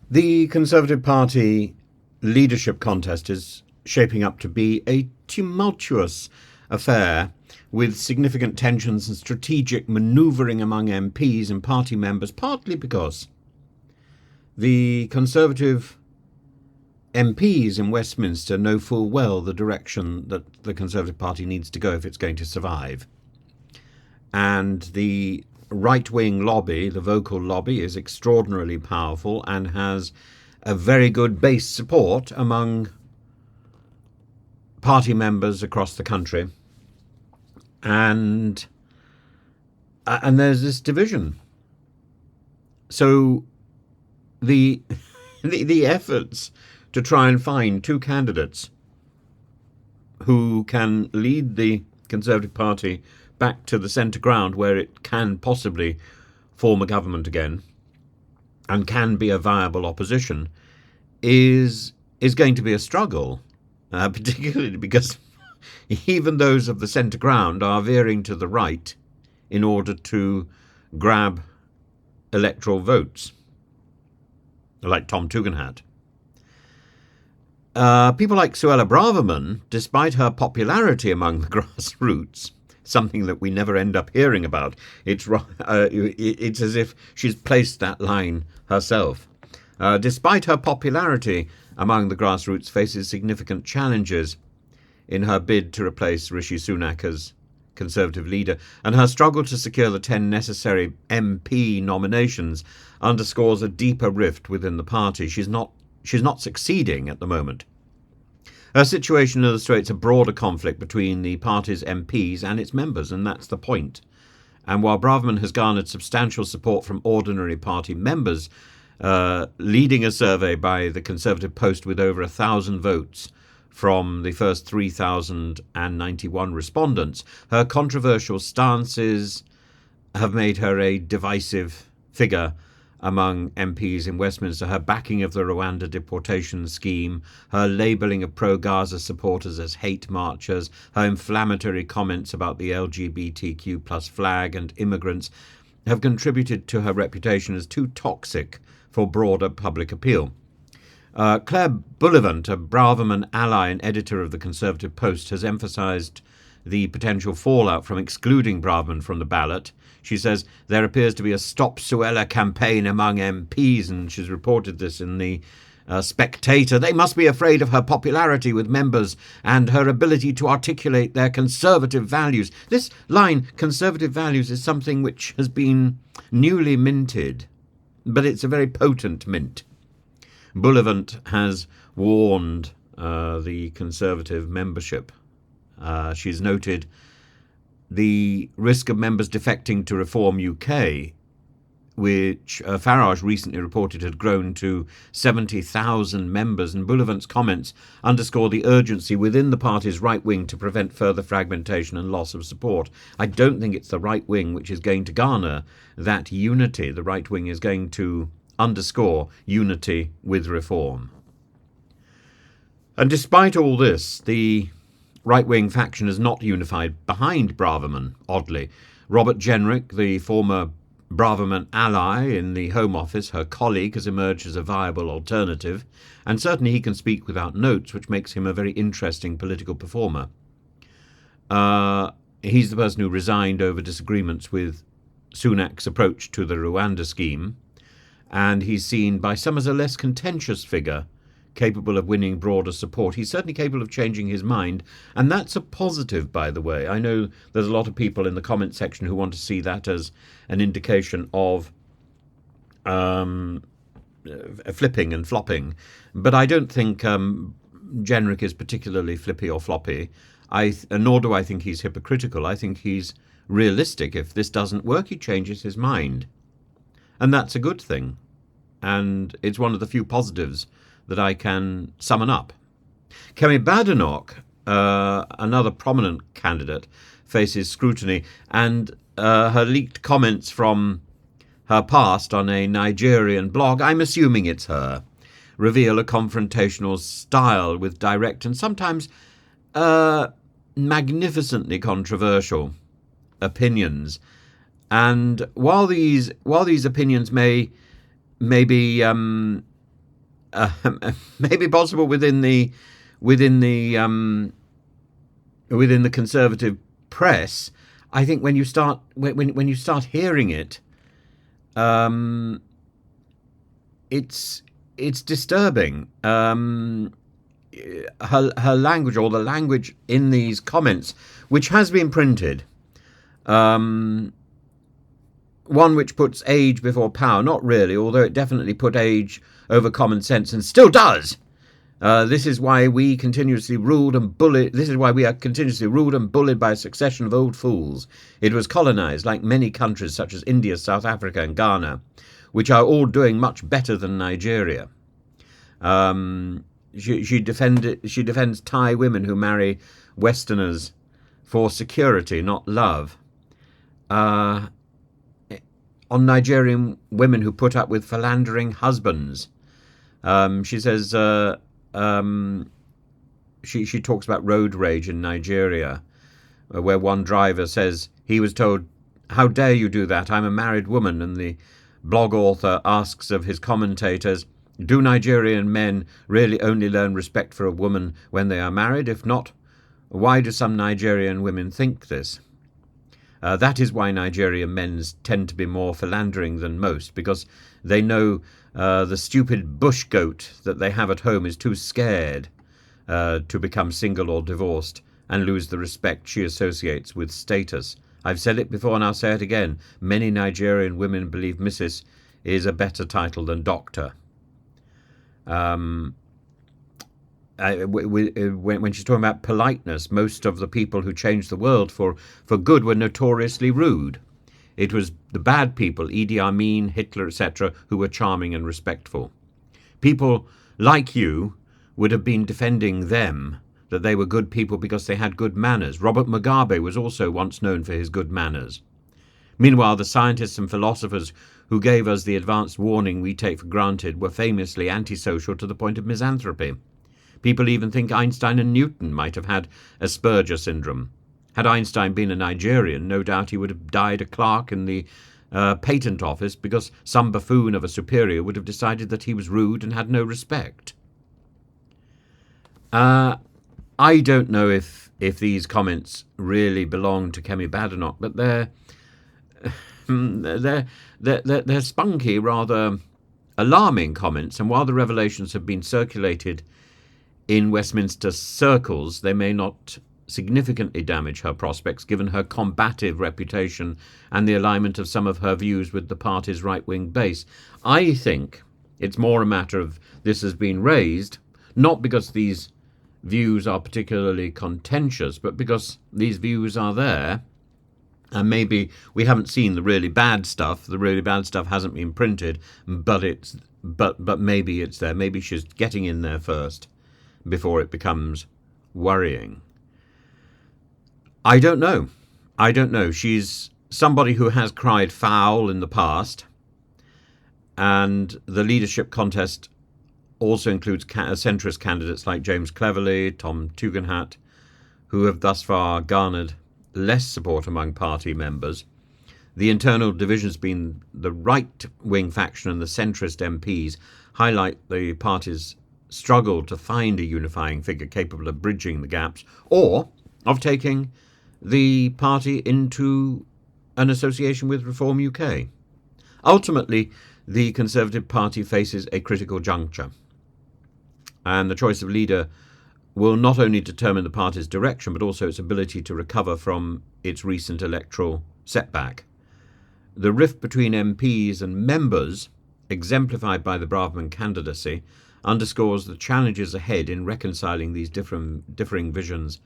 The Conservative Party leadership contest is shaping up to be a tumultuous affair with significant tensions and strategic manoeuvring among MPs and party members, partly because the Conservative MPs in Westminster know full well the direction that the Conservative Party needs to go if it's going to survive. And the right-wing lobby, the vocal lobby, is extraordinarily powerful and has a very good base support among party members across the country. And there's this division. So the the efforts to try and find two candidates who can lead the Conservative Party back to the centre ground where it can possibly form a government again and can be a viable opposition is going to be a struggle, particularly because even those of the centre ground are veering to the right in order to grab electoral votes, like Tom Tugendhat. People like Suella Braverman, despite her popularity among the grassroots, something that we never end up hearing about, it's as if she's placed that line herself. Despite her popularity among the grassroots, faces significant challenges in her bid to replace Rishi Sunak as Conservative leader, and her struggle to secure the 10 necessary MP nominations underscores a deeper rift within the party. She's not succeeding at the moment. Her situation illustrates a broader conflict between the party's MPs and its members, and that's the point. And while Braverman has garnered substantial support from ordinary party members, leading a survey by the Conservative Post with over 1,000 votes from the first 3,091 respondents, her controversial stances have made her a divisive figure among MPs in Westminster. Her backing of the Rwanda deportation scheme, her labelling of pro-Gaza supporters as hate marchers, her inflammatory comments about the LGBTQ plus flag and immigrants have contributed to her reputation as too toxic for broader public appeal. Claire Bullivant, a Braverman ally and editor of the Conservative Post, has emphasised the potential fallout from excluding Braverman from the ballot. She says there appears to be a Stop Suella campaign among MPs, and she's reported this in the Spectator. They must be afraid of her popularity with members and her ability to articulate their conservative values. This line, conservative values, is something which has been newly minted, but it's a very potent mint. Bullivant has warned the Conservative membership. She's noted the risk of members defecting to Reform UK, which Farage recently reported had grown to 70,000 members, and Bullivant's comments underscore the urgency within the party's right wing to prevent further fragmentation and loss of support. I don't think it's the right wing which is going to garner that unity. The right wing is going to underscore unity with reform. And despite all this, the right-wing faction is not unified behind Braverman, oddly. Robert Jenrick, the former Braverman ally in the Home Office, her colleague, has emerged as a viable alternative, and certainly he can speak without notes, which makes him a very interesting political performer. He's the person who resigned over disagreements with Sunak's approach to the Rwanda scheme, and he's seen by some as a less contentious figure, capable of winning broader support. He's certainly capable of changing his mind, and that's a positive, by the way. I know there's a lot of people in the comment section who want to see that as an indication of flipping and flopping, but I don't think Jenrick is particularly flippy or floppy, nor do I think he's hypocritical. I think he's realistic. If this doesn't work, he changes his mind. And that's a good thing. And it's one of the few positives that I can summon up. Kemi Badenoch, another prominent candidate, faces scrutiny, and her leaked comments from her past on a Nigerian blog, I'm assuming it's her, reveal a confrontational style with direct and sometimes magnificently controversial opinions. And while these opinions may be maybe possible within the within the conservative press. I think when you start when you start hearing it, it's disturbing. Her language, or the language in these comments, which has been printed, one which puts age before power. Not really, although it definitely put age over common sense, and still does. This is why we continuously ruled and bullied. This is why we are continuously ruled and bullied by a succession of old fools. It was colonized, like many countries such as India, South Africa, and Ghana, which are all doing much better than Nigeria. She defends Thai women who marry Westerners for security, not love. On Nigerian women who put up with philandering husbands. She says she talks about road rage in Nigeria, where one driver says he was told, "How dare you do that? I'm a married woman." And the blog author asks of his commentators, "Do Nigerian men really only learn respect for a woman when they are married? If not, why do some Nigerian women think this?" That is why Nigerian men tend to be more philandering than most, because they know the stupid bush goat that they have at home is too scared to become single or divorced and lose the respect she associates with status. I've said it before and I'll say it again. Many Nigerian women believe Mrs. is a better title than Doctor. When she's talking about politeness, most of the people who changed the world for good were notoriously rude. It was the bad people, Idi Amin, Hitler, etc., who were charming and respectful. People like you would have been defending them, that they were good people because they had good manners. Robert Mugabe was also once known for his good manners. Meanwhile, the scientists and philosophers who gave us the advanced warning we take for granted were famously antisocial to the point of misanthropy. People even think Einstein and Newton might have had Asperger syndrome. Had Einstein been a Nigerian, no doubt he would have died a clerk in the patent office because some buffoon of a superior would have decided that he was rude and had no respect. I don't know if these comments really belong to Kemi Badenoch, but they're spunky, rather alarming comments, and while the revelations have been circulated in Westminster circles, they may not significantly damage her prospects, given her combative reputation and the alignment of some of her views with the party's right-wing base. I think it's more a matter of this has been raised, not because these views are particularly contentious, but because these views are there, and maybe we haven't seen the really bad stuff. The really bad stuff hasn't been printed, but maybe it's there. Maybe she's getting in there first before it becomes worrying. I don't know. She's somebody who has cried foul in the past, and the leadership contest also includes centrist candidates like James Cleverly, Tom Tugendhat, who have thus far garnered less support among party members. The internal divisions between the right-wing faction and the centrist MPs highlight the party's struggle to find a unifying figure capable of bridging the gaps, or of taking the party into an association with Reform UK. Ultimately, the Conservative Party faces a critical juncture, and the choice of leader will not only determine the party's direction, but also its ability to recover from its recent electoral setback. The rift between MPs and members, exemplified by the Braverman candidacy, underscores the challenges ahead in reconciling these differing visions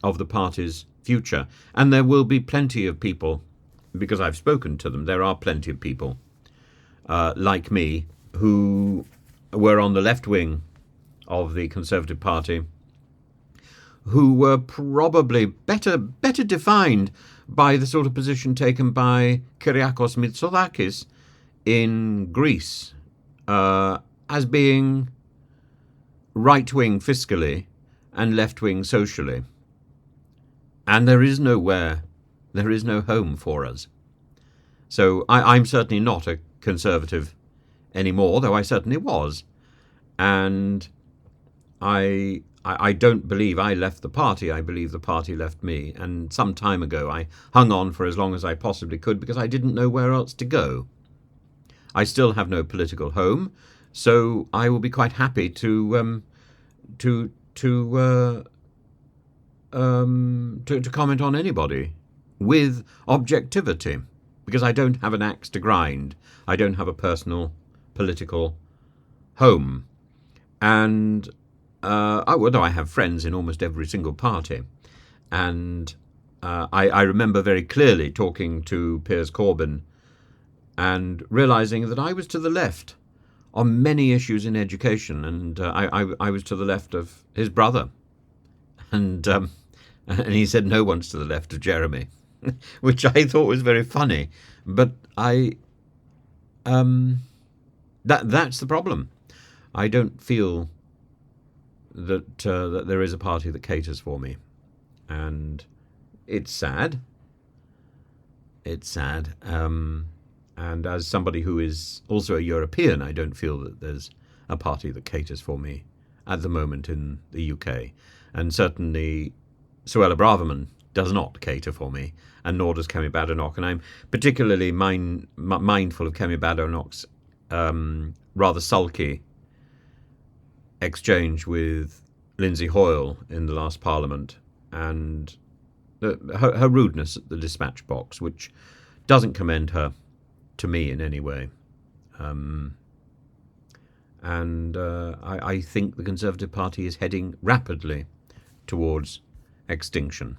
of the party's future. And there will be plenty of people, because I've spoken to them, there are plenty of people like me who were on the left wing of the Conservative Party, who were probably better defined by the sort of position taken by Kyriakos Mitsotakis in Greece, as being right-wing fiscally and left-wing socially. And there is no home for us. So I'm certainly not a conservative anymore, though I certainly was. and I don't believe I left the party. I believe the party left me. And some time ago, I hung on for as long as I possibly could because I didn't know where else to go. I still have no political home, so I will be quite happy to to comment on anybody with objectivity, because I don't have an axe to grind. I don't have a personal political home, and although I have friends in almost every single party, and I remember very clearly talking to Piers Corbyn and realizing that I was to the left on many issues in education, and I was to the left of his brother, and he said no one's to the left of Jeremy, which I thought was very funny, but that's the problem. I don't feel that that there is a party that caters for me, and it's sad. It's sad. And as somebody who is also a European, I don't feel that there's a party that caters for me at the moment in the UK. And certainly Suella Braverman does not cater for me, and nor does Kemi Badenoch. And I'm particularly mindful of Kemi Badenoch's rather sulky exchange with Lindsay Hoyle in the last Parliament, and her rudeness at the dispatch box, which doesn't commend her to me in any way. I think the Conservative Party is heading rapidly towards extinction.